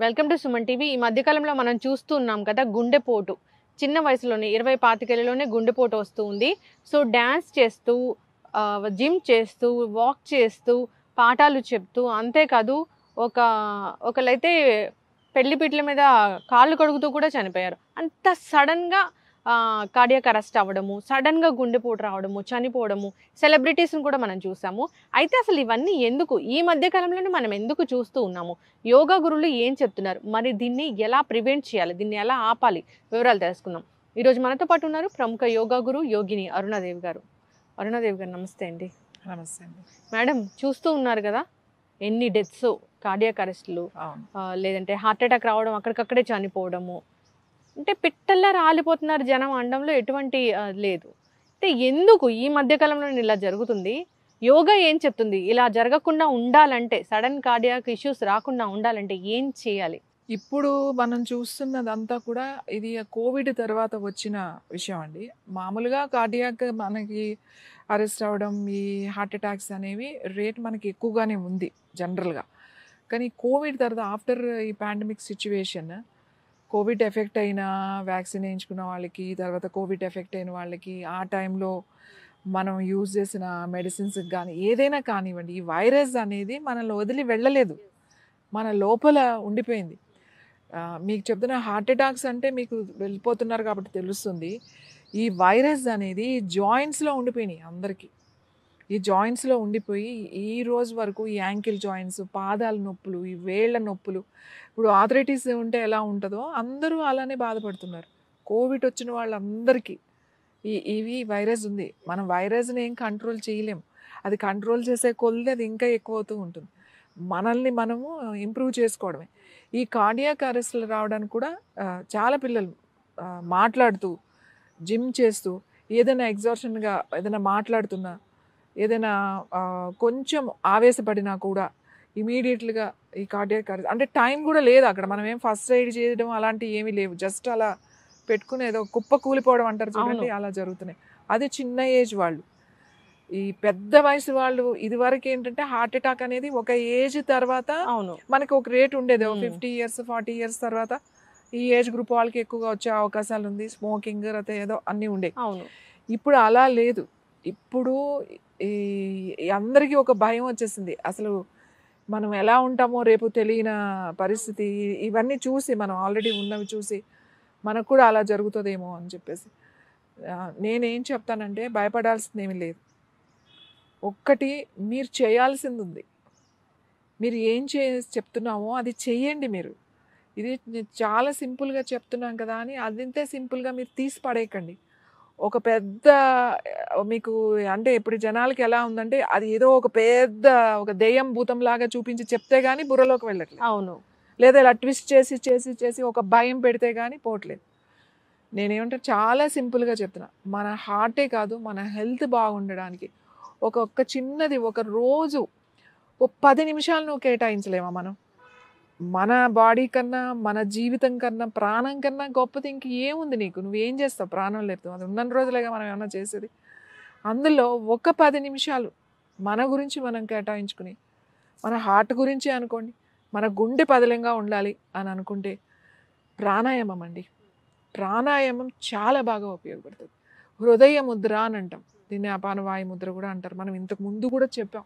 Welcome to Suman TV. ఈ మధ్య కాలంలో మనం చూస్తూ ఉన్నాం కదా, గుండెపోటు చిన్న వయసులోనే 20-25 గుండెపోటు వస్తూ ఉంది. సో డ్యాన్స్ చేస్తూ, జిమ్ చేస్తూ, వాక్ చేస్తూ, పాఠాలు చెప్తూ, అంతేకాదు ఒక ఒకళ్ళైతే పెళ్లి పీటల మీద కాళ్ళు కడుగుతూ కూడా చనిపోయారు. అంత సడన్గా కార్డియాక్ అరెస్ట్ అవ్వడము, సడన్గా గుండెపోటు రావడము, చనిపోవడము, సెలబ్రిటీస్ని కూడా మనం చూసాము. అయితే అసలు ఇవన్నీ ఎందుకు ఈ మధ్య కాలంలోనే మనం ఎందుకు చూస్తూ ఉన్నాము? యోగా గురువులు ఏం చెప్తున్నారు, మరి దీన్ని ఎలా ప్రివెంట్ చేయాలి, దీన్ని ఎలా ఆపాలి, వివరాలు తెలుసుకుందాం. ఈరోజు మనతో పాటు ఉన్నారు ప్రముఖ యోగా గురు యోగిని అరుణాదేవి గారు. అరుణాదేవి గారు నమస్తే అండి. నమస్తే అండి మేడం, చూస్తూ ఉన్నారు కదా ఎన్ని డెత్స్, కార్డియాక్ అరెస్టులు, లేదంటే హార్ట్ అటాక్ రావడం, అక్కడికక్కడే చనిపోవడము, అంటే పిట్టల్లా రాలిపోతున్నారు జనం అనడంలో ఎటువంటి లేదు. అంటే ఎందుకు ఈ మధ్యకాలంలో ఇలా జరుగుతుంది? యోగా ఏం చెప్తుంది? ఇలా జరగకుండా ఉండాలంటే, సడన్ కార్డియాక్ ఇష్యూస్ రాకుండా ఉండాలంటే ఏం చేయాలి? ఇప్పుడు మనం చూస్తున్నదంతా కూడా ఇది కోవిడ్ తర్వాత వచ్చిన విషయం అండి. మామూలుగా కార్డియాక్ మనకి అరెస్ట్ అవ్వడం, ఈ హార్ట్ అటాక్స్ అనేవి రేట్ మనకి ఎక్కువగానే ఉంది జనరల్గా. కానీ కోవిడ్ తర్వాత ఆఫ్టర్ ఈ పాండమిక్ సిచ్యువేషన్, కోవిడ్ ఎఫెక్ట్ అయిన వ్యాక్సిన్ వేయించుకున్న వాళ్ళకి, తర్వాత కోవిడ్ ఎఫెక్ట్ అయిన వాళ్ళకి, ఆ టైంలో మనం యూజ్ చేసిన మెడిసిన్స్కి కానీ ఏదైనా కానివ్వండి, ఈ వైరస్ అనేది మనల్ని వదిలి వెళ్ళలేదు, మన లోపల ఉండిపోయింది. మీకు చెప్తున్న హార్ట్ అటాక్స్ అంటే మీకు వెళ్ళిపోతున్నారు కాబట్టి తెలుస్తుంది. ఈ వైరస్ అనేది జాయింట్స్లో ఉండిపోయినాయి అందరికీ. ఈ జాయింట్స్లో ఉండిపోయి ఈ రోజు వరకు ఈ యాంకిల్ జాయింట్స్, పాదాల నొప్పులు, ఈ వేళ్ల నొప్పులు, ఇప్పుడు ఆర్థరైటిస్ ఉంటే ఎలా ఉంటుందో అందరూ అలానే బాధపడుతున్నారు. కోవిడ్ వచ్చిన వాళ్ళందరికీ ఇవి వైరస్ ఉంది. మనం వైరస్ని ఏం కంట్రోల్ చేయలేం. అది కంట్రోల్ చేసే కొలది అది ఇంకా ఎక్కువ అవుతూ ఉంటుంది. మనల్ని మనము ఇంప్రూవ్ చేసుకోవడమే. ఈ కార్డియాక్ అరెస్టులు రావడానికి కూడా చాలా పిల్లలు మాట్లాడుతూ, జిమ్ చేస్తూ, ఏదైనా ఎగ్జార్షన్గా ఏదైనా మాట్లాడుతున్నా, ఏదైనా కొంచెం ఆవేశపడినా కూడా ఇమీడియట్గా ఈ కార్డియాక్ అరెస్ట్, అంటే టైం కూడా లేదు అక్కడ. మనం ఏం ఫస్ట్ ఎయిడ్ చేయడం అలాంటివి ఏమీ లేవు. జస్ట్ అలా పెట్టుకుని ఏదో కుప్ప కూలిపోవడం అంటారు చూడండి, అలా జరుగుతున్నాయి. అది చిన్న ఏజ్ వాళ్ళు. ఈ పెద్ద వయసు వాళ్ళు ఇదివరకు ఏంటంటే హార్ట్ అటాక్ అనేది ఒక ఏజ్ తర్వాత మనకి ఒక రేట్ ఉండేది. 50 years 40 years తర్వాత ఈ ఏజ్ గ్రూప్ వాళ్ళకి ఎక్కువగా వచ్చే అవకాశాలు ఉంది. స్మోకింగ్ అయితే ఏదో అన్నీ ఉండే. ఇప్పుడు అలా లేదు. ఇప్పుడు ఈ అందరికీ ఒక భయం వచ్చేసింది. అసలు మనం ఎలా ఉంటామో రేపు తెలియని పరిస్థితి. ఇవన్నీ చూసి, మనం ఆల్రెడీ ఉన్నవి చూసి మనకు కూడా అలా జరుగుతుందేమో అని చెప్పేసి నేనేం చెప్తానంటే, భయపడాల్సింది ఏమీ లేదు. ఒక్కటి మీరు చేయాల్సింది ఉంది. మీరు ఏం చెప్తున్నామో అది చెయ్యండి. మీరు ఇది చాలా సింపుల్గా చెప్తున్నాం కదా అని అదింతే సింపుల్గా మీరు తీసి పడేయకండి. ఒక పెద్ద మీకు అంటే ఇప్పుడు జనాలకి ఎలా ఉందంటే, అది ఏదో ఒక పెద్ద ఒక దెయ్యం భూతంలాగా చూపించి చెప్తే కానీ బుర్రలోకి వెళ్ళట్లేదు. అవును. లేదా ఇలా ట్విస్ట్ చేసి చేసి చేసి ఒక భయం పెడితే కానీ పోవట్లేదు. నేనేమంటే చాలా సింపుల్గా చెప్తున్నా. మన హార్టే కాదు, మన హెల్త్ బాగుండడానికి ఒక్క చిన్నది, ఒక రోజు 10 నిమిషాలు నువ్వు కేటాయించలేమా మనం? మన బాడీ కన్నా, మన జీవితం కన్నా, ప్రాణం కన్నా గొప్పది ఇంక ఏముంది నీకు? నువ్వేం చేస్తావు ప్రాణం లేదు? అది ఉన్న రోజులేగా మనం ఏమన్నా చేసేది. అందులో ఒక 10 నిమిషాలు మన గురించి మనం కేటాయించుకుని, మన హార్ట్ గురించి అనుకోండి, మన గుండె పదిలంగా ఉండాలి అని అనుకుంటే ప్రాణాయామం అండి. ప్రాణాయామం చాలా బాగా ఉపయోగపడుతుంది. హృదయ ముద్ర అని అంటాం, దీన్ని అపానవాయు ముద్ర కూడా అంటారు. మనం ఇంతకు ముందు కూడా చెప్పాం,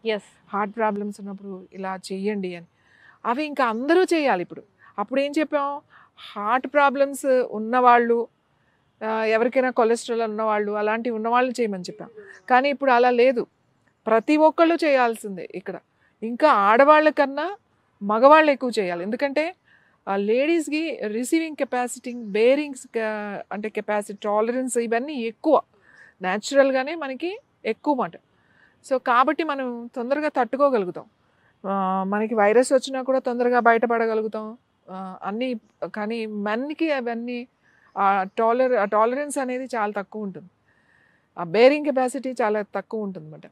హార్ట్ ప్రాబ్లమ్స్ ఉన్నప్పుడు ఇలా చెయ్యండి అని. అవి ఇంకా అందరూ చేయాలి ఇప్పుడు. అప్పుడు ఏం చెప్పాం, హార్ట్ ప్రాబ్లమ్స్ ఉన్నవాళ్ళు, ఎవరికైనా కొలెస్ట్రాల్ ఉన్నవాళ్ళు, అలాంటివి ఉన్నవాళ్ళు చేయమని చెప్పాం. కానీ ఇప్పుడు అలా లేదు, ప్రతి ఒక్కళ్ళు చేయాల్సిందే ఇక్కడ. ఇంకా ఆడవాళ్ళ కన్నా మగవాళ్ళు ఎక్కువ చేయాలి. ఎందుకంటే లేడీస్కి రిసీవింగ్ కెపాసిటీ, బేరింగ్స్ అంటే కెపాసిటీ, టాలరెన్స్ ఇవన్నీ ఎక్కువ, న్యాచురల్గానే మనకి ఎక్కువ మాట. సో కాబట్టి మనం తొందరగా తట్టుకోగలుగుతాం. మనకి వైరస్ వచ్చినా కూడా తొందరగా బయటపడగలుగుతాం అన్నీ. కానీ మెన్కి అవన్నీ టాలరెన్స్ అనేది చాలా తక్కువ ఉంటుంది, ఆ బేరింగ్ కెపాసిటీ చాలా తక్కువ ఉంటుంది అన్నమాట.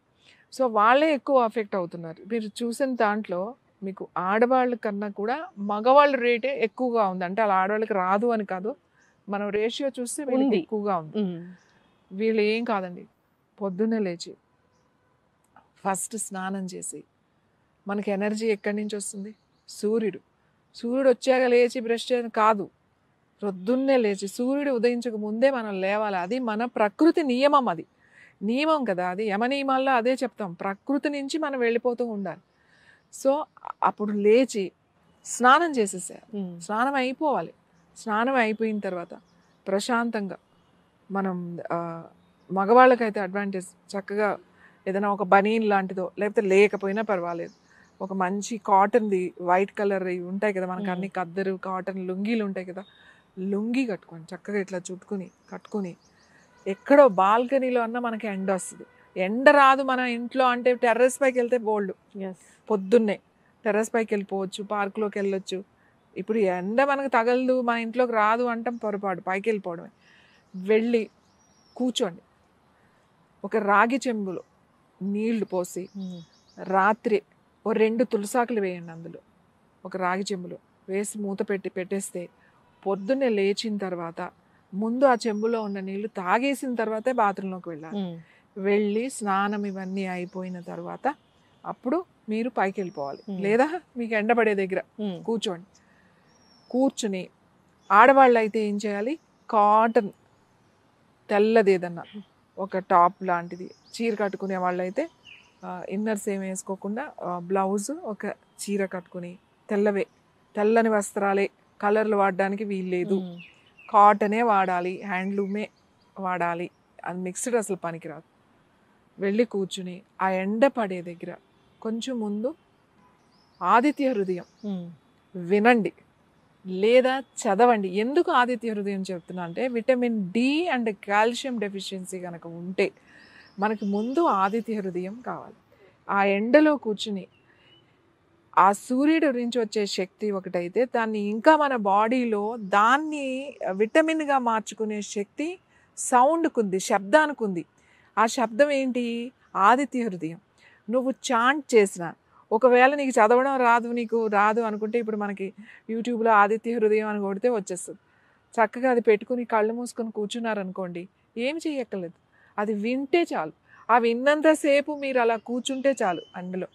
సో వాళ్ళే ఎక్కువ అఫెక్ట్ అవుతున్నారు. మీరు చూసిన దాంట్లో మీకు ఆడవాళ్ళ కన్నా కూడా మగవాళ్ళ రేటే ఎక్కువగా ఉంది. అంటే అలా ఆడవాళ్ళకి రాదు అని కాదు, మనం రేషియో చూస్తే వీళ్ళకి ఎక్కువగా ఉంది. వీళ్ళు ఏం కాదండి, పొద్దున్నే లేచి ఫస్ట్ స్నానం చేసి, మనకి ఎనర్జీ ఎక్కడి నుంచి వస్తుంది? సూర్యుడు. సూర్యుడు వచ్చాక లేచి బ్రష్ చేయడం కాదు. ప్రొద్దున్నే లేచి సూర్యుడు ఉదయించక ముందే మనం లేవాలి. అది మన ప్రకృతి నియమం. అది నియమం కదా, అది యమ నియమాల్లో అదే చెప్తాం. ప్రకృతి నుంచి మనం వెళ్ళిపోతూ ఉండాలి. సో అప్పుడు లేచి స్నానం చేసేసేయాలి. స్నానం అయిపోవాలి. స్నానం అయిపోయిన తర్వాత ప్రశాంతంగా మనం మగవాళ్ళకైతే అడ్వాంటేజ్, చక్కగా ఏదైనా ఒక బనీన్ లాంటిదో లేకపోతే లేకపోయినా పర్వాలేదు, ఒక మంచి కాటన్ది వైట్ కలర్ ఇవి ఉంటాయి కదా మనకు, అన్ని కద్దరు కాటన్ లుంగీలు ఉంటాయి కదా, లుంగీ కట్టుకొని చక్కగా ఇట్లా కట్టుకుని ఎక్కడో బాల్కనీలో అన్నా మనకి ఎండ వస్తుంది. ఎండ రాదు మన ఇంట్లో అంటే టెర్రస్ పైకి వెళ్తే బోల్డ్, పొద్దున్నే టెర్రస్ పైకి వెళ్ళిపోవచ్చు, పార్కులోకి వెళ్ళొచ్చు. ఇప్పుడు ఎండ మనకు తగలదు, మన ఇంట్లోకి రాదు అంటాం పొరపాటు, పైకి వెళ్ళిపోవడమే. వెళ్ళి కూర్చోండి. ఒక రాగి చెంబులో నీళ్లు పోసి రాత్రి ఓ 2 తులసాకులు వేయండి అందులో, ఒక రాగి చెంబులో వేసి మూత పెట్టేస్తే పొద్దున్నే లేచిన తర్వాత ముందు ఆ చెంబులో ఉన్న నీళ్లు తాగేసిన తర్వాతే బాత్రూంలోకి వెళ్ళాలి. వెళ్ళి స్నానం ఇవన్నీ అయిపోయిన తర్వాత అప్పుడు మీరు పైకి వెళ్ళిపోవాలి. లేదా మీకు ఎండపడే దగ్గర కూర్చోండి. కూర్చుని ఆడవాళ్ళు అయితే ఏం చేయాలి, కాటన్ తెల్లది ఏదన్నా ఒక టాప్ లాంటిది, చీర కట్టుకునే వాళ్ళు అయితే ఇన్నర్స్ ఏమి వేసుకోకుండా బ్లౌజ్ ఒక చీర కట్టుకుని, తెల్లని వస్త్రాలే, కలర్లు వాడడానికి వీల్లేదు, కాటనే వాడాలి, హ్యాండ్లూమే వాడాలి, అది మిక్స్డ్ అసలు పనికిరాదు. వెళ్ళి కూర్చుని ఆ ఎండ పడే దగ్గర కొంచెం ముందు ఆదిత్య హృదయం వినండి లేదా చదవండి. ఎందుకు ఆదిత్య హృదయం చెప్తున్నా అంటే vitamin D and calcium deficiency కనుక ఉంటే మనకి ముందు ఆదిత్య హృదయం కావాలి. ఆ ఎండలో కూర్చుని ఆ సూర్యుడు నుంచి వచ్చే శక్తి ఒకటైతే దాన్ని ఇంకా మన బాడీలో దాన్ని విటమిన్గా మార్చుకునే శక్తి సౌండ్కు ఉంది, శబ్దానికి ఉంది. ఆ శబ్దం ఏంటి, ఆదిత్య హృదయం. నువ్వు చాంట్ చేసిన, ఒకవేళ నీకు చదవడం నీకు రాదు అనుకుంటే ఇప్పుడు మనకి యూట్యూబ్లో ఆదిత్య హృదయం అని కొడితే వచ్చేస్తుంది. చక్కగా అది పెట్టుకుని కళ్ళు మూసుకొని కూర్చున్నారనుకోండి, ఏం చెయ్యక్కర్లేదు, అది వింటే చాలు. ఆ విన్నంతసేపు మీరు అలా కూర్చుంటే చాలు, అందులో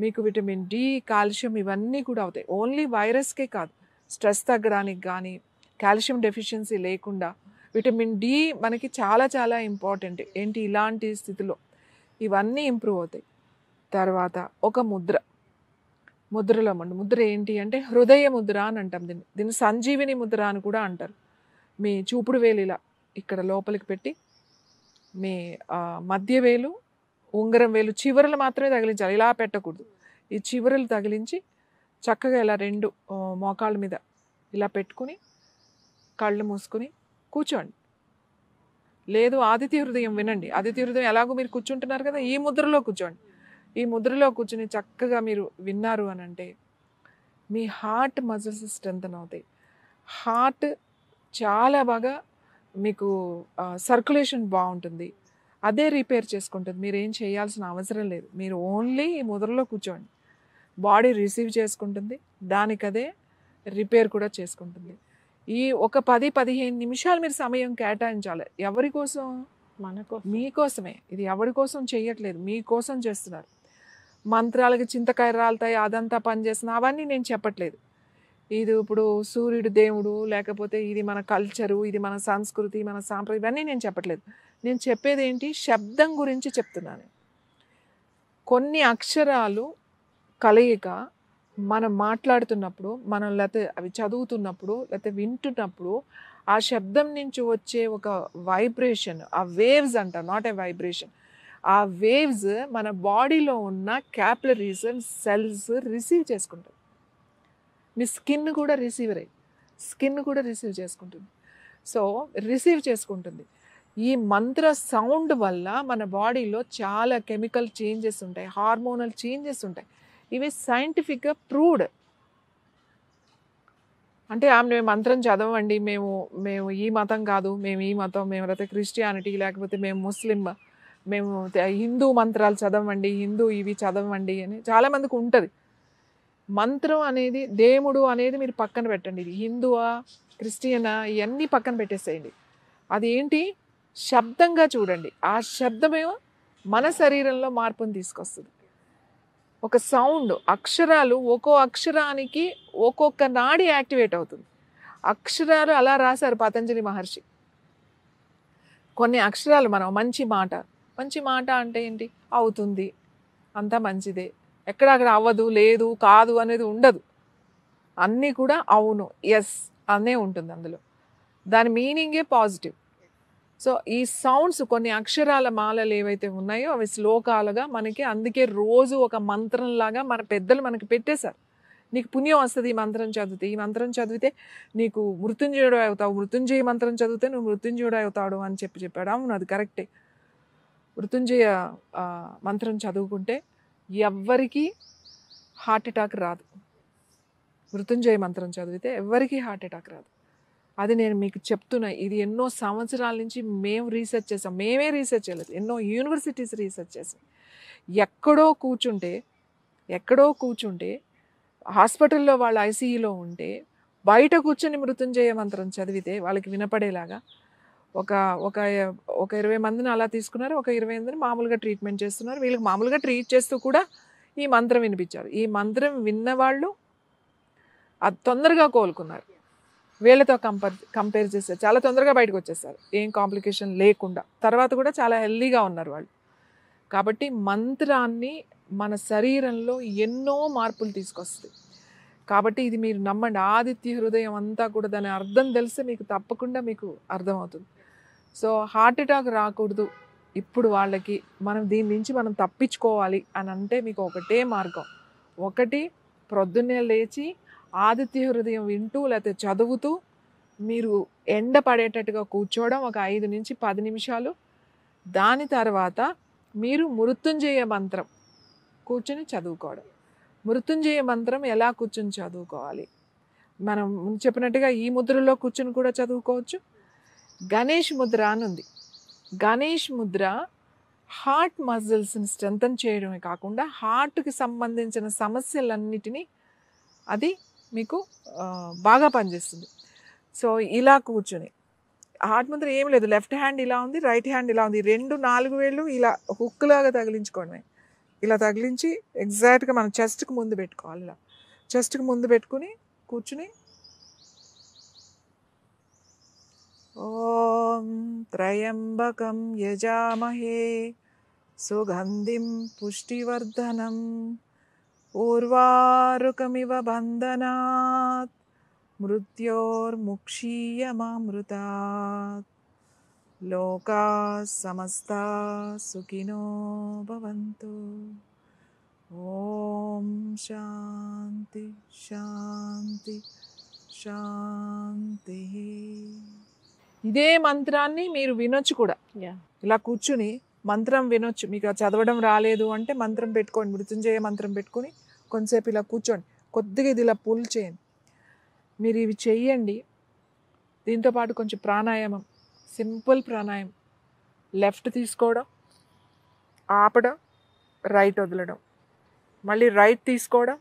మీకు విటమిన్ డి, కాల్షియం ఇవన్నీ కూడా అవుతాయి. ఓన్లీ వైరస్కే కాదు, స్ట్రెస్ తగ్గడానికి కానీ, కాల్షియం డెఫిషియన్సీ లేకుండా విటమిన్ డి మనకి చాలా చాలా ఇంపార్టెంట్. ఏంటి ఇలాంటి స్థితిలో ఇవన్నీ ఇంప్రూవ్ అవుతాయి. తర్వాత ఒక ముద్రలో ముద్ర ఏంటి అంటే హృదయ ముద్ర అని అంటాం. దీన్ని సంజీవిని ముద్ర అని కూడా అంటారు. మీ చూపుడు వేలు ఇలా ఇక్కడ లోపలికి పెట్టి మీ మధ్య వేలు, ఉంగరం వేలు చివరలు మాత్రమే తగిలించాలి, ఇలా పెట్టకూడదు. ఈ చివరలు తగిలించి చక్కగా ఇలా 2 మోకాళ్ళ మీద ఇలా పెట్టుకుని కళ్ళు మూసుకుని కూర్చోండి. లేదు ఆదిత్య హృదయం వినండి. ఆదిత్య హృదయం ఎలాగో మీరు కూర్చుంటున్నారు కదా, ఈ ముద్రలో కూర్చోండి. ఈ ముద్రలో కూర్చుని చక్కగా మీరు విన్నారు అని అంటే మీ హార్ట్ మజిల్స్ స్ట్రెంథన్ అవుతాయి. హార్ట్ చాలా బాగా మీకు సర్క్యులేషన్ బాగుంటుంది, అదే రిపేర్ చేసుకుంటుంది. మీరు ఏం చేయాల్సిన అవసరం లేదు. మీరు ఓన్లీ ఈ ముద్రలో కూర్చోండి, బాడీ రిసీవ్ చేసుకుంటుంది, దానికదే రిపేర్ కూడా చేసుకుంటుంది. ఈ ఒక 10-15 నిమిషాలు మీరు సమయం కేటాయించాలి. ఎవరి కోసం? మీకోసమే. ఇది ఎవరి కోసం చేయట్లేదు, మీకోసం చేస్తున్నారు. మంత్రాలకి చింతకాయ రాలుతాయి అదంతా పనిచేస్తున్నా అవన్నీ నేను చెప్పట్లేదు. ఇది ఇప్పుడు సూర్యుడు దేవుడు, లేకపోతే ఇది మన కల్చరు, ఇది మన సంస్కృతి, మన సాంప్రదాయం, ఇవన్నీ నేను చెప్పట్లేదు. నేను చెప్పేది ఏంటి, శబ్దం గురించి చెప్తున్నాను. కొన్ని అక్షరాలు కలయిక మనం మాట్లాడుతున్నప్పుడు, మనం లేకపోతే అవి చదువుతున్నప్పుడు, లేకపోతే వింటున్నప్పుడు ఆ శబ్దం నుంచి వచ్చే ఒక వైబ్రేషన్, ఆ వేవ్స్ అంట, నాట్ ఏ వైబ్రేషన్, ఆ వేవ్స్ మన బాడీలో ఉన్న క్యాపిలరీస్ అండ్ సెల్స్ రిసీవ్ చేసుకుంటాయి. మీ స్కిన్ కూడా రిసీవ్ చేసుకుంటుంది. సో రిసీవ్ చేసుకుంటుంది. ఈ మంత్ర సౌండ్ వల్ల మన బాడీలో చాలా కెమికల్ చేంజెస్ ఉంటాయి, హార్మోనల్ చేంజెస్ ఉంటాయి. ఇవి సైంటిఫిక్గా ప్రూవ్డ్. అంటే మేము మంత్రం చదవండి, మేము ఈ మతం కాదు, మేము ఈ మతం, మేము లేకపోతే క్రిస్టియానిటీ, లేకపోతే మేము ముస్లిం, మేము హిందూ మంత్రాలు చదవండి, హిందూ ఇవి చదవండి అని చాలామందికి ఉంటుంది. మంత్రం అనేది, దేవుడు అనేది మీరు పక్కన పెట్టండి. ఇది హిందువా క్రిస్టియనా ఇవన్నీ పక్కన పెట్టేసేయండి. అది ఏంటి, శబ్దంగా చూడండి. ఆ శబ్దమేమో మన శరీరంలో మార్పుని తీసుకొస్తుంది. ఒక సౌండ్, అక్షరాలు, ఒక్కో అక్షరానికి ఒక్కొక్క నాడి యాక్టివేట్ అవుతుంది. అక్షరాలు అలా రాశారు పతంజలి మహర్షి. కొన్ని అక్షరాలు మనం మంచి మాట, మంచి మాట అంటే ఏంటి? అవుతుంది, అంతా మంచిదే, ఎక్కడ అక్కడ అవ్వదు, లేదు, కాదు అనేది ఉండదు. అన్నీ కూడా అవును, ఎస్ అనే ఉంటుంది అందులో. దాని మీనింగే పాజిటివ్. సో ఈ సౌండ్స్, కొన్ని అక్షరాల మాలలు ఏవైతే ఉన్నాయో అవి శ్లోకాలుగా మనకి, అందుకే రోజు ఒక మంత్రంలాగా మన పెద్దలు మనకి పెట్టేశారు. నీకు పుణ్యం వస్తుంది ఈ మంత్రం చదివితే, ఈ మంత్రం చదివితే నీకు మృత్యుంజయుడు అవుతావు, మృత్యుంజయ మంత్రం చదివితే నువ్వు మృత్యుంజయుడు అవుతాడు అని చెప్పాడు. అవును, అది కరెక్టే. మృత్యుంజయ మంత్రం చదువుకుంటే ఎవ్వరికీ హార్ట్ అటాక్ రాదు. మృత్యుంజయ మంత్రం చదివితే ఎవ్వరికీ హార్ట్ అటాక్ రాదు. అది నేను మీకు చెప్తున్నా. ఇది ఎన్నో సంవత్సరాల నుంచి మేము రీసెర్చ్ చేసాం. మేమే రీసెర్చ్ చేయలేదు, ఎన్నో యూనివర్సిటీస్ రీసెర్చ్ చేసాం. ఎక్కడో కూర్చుంటే హాస్పిటల్లో వాళ్ళు ఐసీయూలో ఉంటే బయట కూర్చొని మృత్యుంజయ మంత్రం చదివితే వాళ్ళకి వినపడేలాగా ఒక 20 మందిని అలా తీసుకున్నారు. ఒక 20 మందిని మామూలుగా ట్రీట్మెంట్ చేస్తున్నారు. వీళ్ళకి మామూలుగా ట్రీట్ చేస్తూ కూడా ఈ మంత్రం వినిపించారు. ఈ మంత్రం విన్నవాళ్ళు అది తొందరగా కోలుకున్నారు. వీళ్ళతో కంపేర్ చేస్తే చాలా తొందరగా బయటకు వచ్చేస్తారు, ఏం కాంప్లికేషన్ లేకుండా. తర్వాత కూడా చాలా హెల్దీగా ఉన్నారు వాళ్ళు. కాబట్టి మంత్రాన్ని మన శరీరంలో ఎన్నో మార్పులు తీసుకొస్తుంది. కాబట్టి ఇది మీరు నమ్మండి, ఆదిత్య హృదయం అంతా కూడా దాని అర్థం తెలిస్తే మీకు తప్పకుండా మీకు అర్థమవుతుంది. సో హార్ట్ అటాక్ రాకూడదు ఇప్పుడు వాళ్ళకి, మనం దీని నుంచి మనం తప్పించుకోవాలి అని అంటే మీకు ఒకటే మార్గం. ఒకటి, ప్రొద్దున్నే లేచి ఆదిత్య హృదయం వింటూ లేకపోతే చదువుతూ మీరు ఎండ పడేటట్టుగా కూర్చోవడం ఒక 5 నుంచి 10 నిమిషాలు. దాని తర్వాత మీరు మృత్యుంజయ మంత్రం కూర్చొని చదువుకోవడం. మృత్యుంజయ మంత్రం ఎలా కూర్చొని చదువుకోవాలి? మనం ముందు చెప్పినట్టుగా ఈ ముద్రలో కూర్చొని కూడా చదువుకోవచ్చు. గణేష్ ముద్ర అని ఉంది. గణేష్ ముద్ర హార్ట్ మజిల్స్ని స్ట్రెంథన్ చేయడమే కాకుండా హార్ట్కి సంబంధించిన సమస్యలన్నిటినీ అది మీకు బాగా పనిచేస్తుంది. సో ఇలా కూర్చొని హార్ట్ ముద్ర ఏం లేదు, లెఫ్ట్ హ్యాండ్ ఇలా ఉంది, రైట్ హ్యాండ్ ఇలా ఉంది, 4 వేళ్ళు ఇలా హుక్లాగా తగిలించుకోవడమే. ఇలా తగిలించి ఎగ్జాక్ట్గా మనం చెస్ట్కి ముందు పెట్టుకోవాలి. ఇలా చెస్ట్కి ముందు పెట్టుకుని కూర్చుని ఓం త్రయంబకం యజామహే సుగంధిం పుష్టివర్ధనం ఊర్వారుకమివ బంధనాత్ మృత్యోర్ముక్షీయమామృతాత్ లోకా సమస్తా సుఖినో భవంతు. ఓం శాంతి శాంతి శాంతి. ఇదే మంత్రాన్ని మీరు వినొచ్చు కూడా. ఇలా కూర్చుని మంత్రం వినొచ్చు. మీకు చదవడం రాలేదు అంటే మంత్రం పెట్టుకోండి, మృత్యుంజయ మంత్రం పెట్టుకొని కొంతసేపు ఇలా కూర్చోండి. కొద్దిగా ఇది ఇలా పుల్ చేయండి. మీరు ఇవి చెయ్యండి. దీంతోపాటు కొంచెం ప్రాణాయామం, సింపుల్ ప్రాణాయామం. లెఫ్ట్ తీసుకోవడం, ఆపడం, రైట్ వదలడం, మళ్ళీ రైట్ తీసుకోవడం,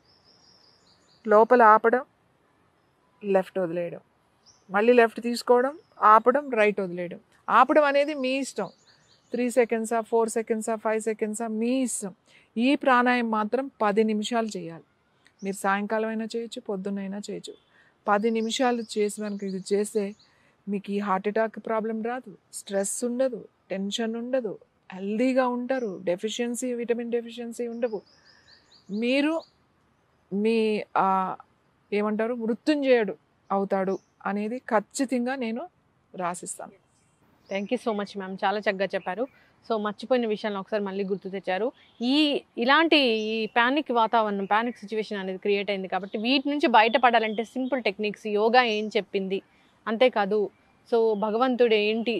లోపల ఆపడం, లెఫ్ట్ వదిలేయడం, మళ్ళీ లెఫ్ట్ తీసుకోవడం, ఆపడం, రైట్ వదిలేయడం. ఆపడం అనేది మీ ఇష్టం, 3 సెకండ్సా 4 సెకండ్సా 5 సెకండ్సా మీ ఇష్టం. ఈ ప్రాణాయామం మాత్రం 10 నిమిషాలు చేయాలి. మీరు సాయంకాలం అయినా చేయొచ్చు, పొద్దున్నైనా చేయొచ్చు. 10 నిమిషాలు చేసి మనకి ఇది చేస్తే మీకు ఈ హార్ట్ అటాక్ ప్రాబ్లం రాదు, స్ట్రెస్ ఉండదు, టెన్షన్ ఉండదు, హెల్దీగా ఉంటారు, విటమిన్ డెఫిషియన్సీ ఉండవు. మీరు మీ ఏమంటారు మృత్యుంజయుడు అవుతాడు అనేది ఖచ్చితంగా నేను రాసిస్తాను. Thank you so much ma'am, చాలా చక్కగా చెప్పారు. సో మర్చిపోయిన విషయాన్ని ఒకసారి మళ్ళీ గుర్తు తెచ్చారు. ఇలాంటి ప్యానిక్ వాతావరణం, ప్యానిక్ సిచ్యువేషన్ అనేది క్రియేట్ అయింది కాబట్టి వీటి నుంచి బయటపడాలంటే సింపుల్ టెక్నిక్స్, యోగా ఏం చెప్పింది, అంతేకాదు సో భగవంతుడు ఏంటి,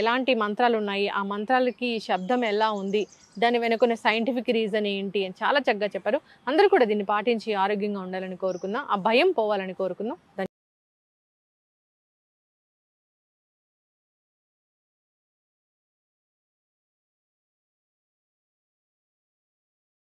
ఎలాంటి మంత్రాలు ఉన్నాయి, ఆ మంత్రాలకి శబ్దం ఎలా ఉంది, దాని వెనుకున్న సైంటిఫిక్ రీజన్ ఏంటి అని చాలా చక్కగా చెప్పారు. అందరూ కూడా దీన్ని పాటించి ఆరోగ్యంగా ఉండాలని కోరుకుందాం, ఆ భయం పోవాలని కోరుకుందాం.